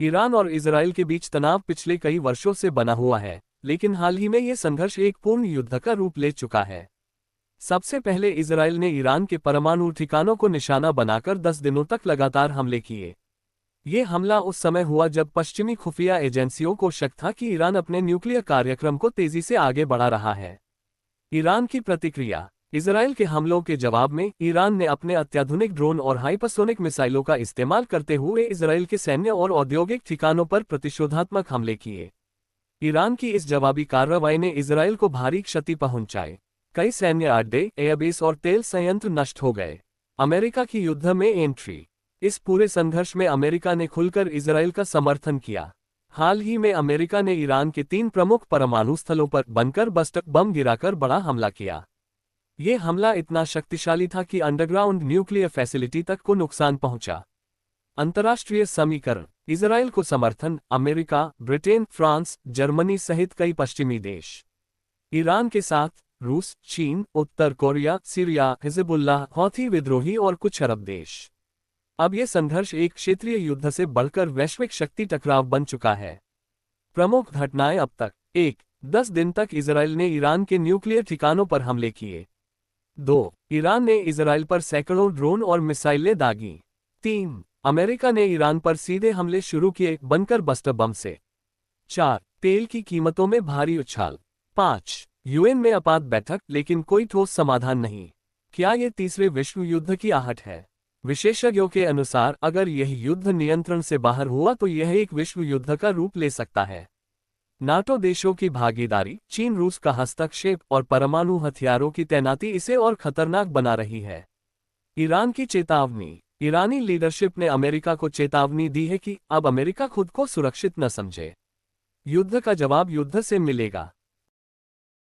Iran और Israel के बीच तनाव पिछले कई वर्षों से बना हुआ है, लेकिन हाल ही में ये संघर्ष एक पूर्ण युद्ध का रूप ले चुका है। सबसे पहले इजराइल ने ईरान के परमाणु ठिकानों को निशाना बनाकर 10 दिनों तक लगातार हमले किए। ये हमला उस समय हुआ जब पश्चिमी खुफिया एजेंसियों को शक था कि ईरान अपने न्यूक्लियर कार्यक्रम को तेजी से आगे बढ़ा रहा है। ईरान की प्रतिक्रिया। इजराइल के हमलों के जवाब में ईरान ने अपने अत्याधुनिक ड्रोन और हाइपरसोनिक मिसाइलों का इस्तेमाल करते हुए इजराइल के सैन्य और औद्योगिक ठिकानों पर प्रतिशोधात्मक हमले किए। ईरान की इस जवाबी कार्रवाई ने इजराइल को भारी क्षति पहुंचाई। कई सैन्य अड्डे, एयरबेस और तेल संयंत्र नष्ट हो गए। अमेरिका की युद्ध में एंट्री। इस पूरे संघर्ष में अमेरिका ने खुलकर इजराइल का समर्थन किया। हाल ही में अमेरिका ने ईरान के 3 प्रमुख परमाणु स्थलों पर बंकर बस्टर बम गिराकर बड़ा हमला किया। ये हमला इतना शक्तिशाली था कि अंडरग्राउंड न्यूक्लियर फैसिलिटी तक को नुकसान पहुंचा। अंतर्राष्ट्रीय समीकरण। इजराइल को समर्थन अमेरिका, ब्रिटेन, फ्रांस, जर्मनी सहित कई पश्चिमी देश। ईरान के साथ रूस, चीन, उत्तर कोरिया, सीरिया, हिजबुल्लाह, हौथी विद्रोही और कुछ अरब देश। अब यह संघर्ष एक क्षेत्रीय युद्ध से बढ़कर वैश्विक शक्ति टकराव बन चुका है। प्रमुख घटनाएं अब तक। 1. 10 दिन तक इजराइल ने ईरान के न्यूक्लियर ठिकानों पर हमले किए। 2. ईरान ने इजराइल पर सैकड़ों ड्रोन और मिसाइलें दागी। 3. अमेरिका ने ईरान पर सीधे हमले शुरू किए बंकर बस्टर बम से। 4. तेल की कीमतों में भारी उछाल। 5. यूएन में आपात बैठक लेकिन कोई ठोस समाधान नहीं। क्या ये तीसरे विश्व युद्ध की आहट है? विशेषज्ञों के अनुसार अगर यह युद्ध नियंत्रण से बाहर हुआ तो यह एक विश्व युद्ध का रूप ले सकता है। नाटो देशों की भागीदारी, चीन रूस का हस्तक्षेप और परमाणु हथियारों की तैनाती इसे और खतरनाक बना रही है। ईरान की चेतावनी। ईरानी लीडरशिप ने अमेरिका को चेतावनी दी है कि अब अमेरिका खुद को सुरक्षित न समझे। युद्ध का जवाब युद्ध से मिलेगा।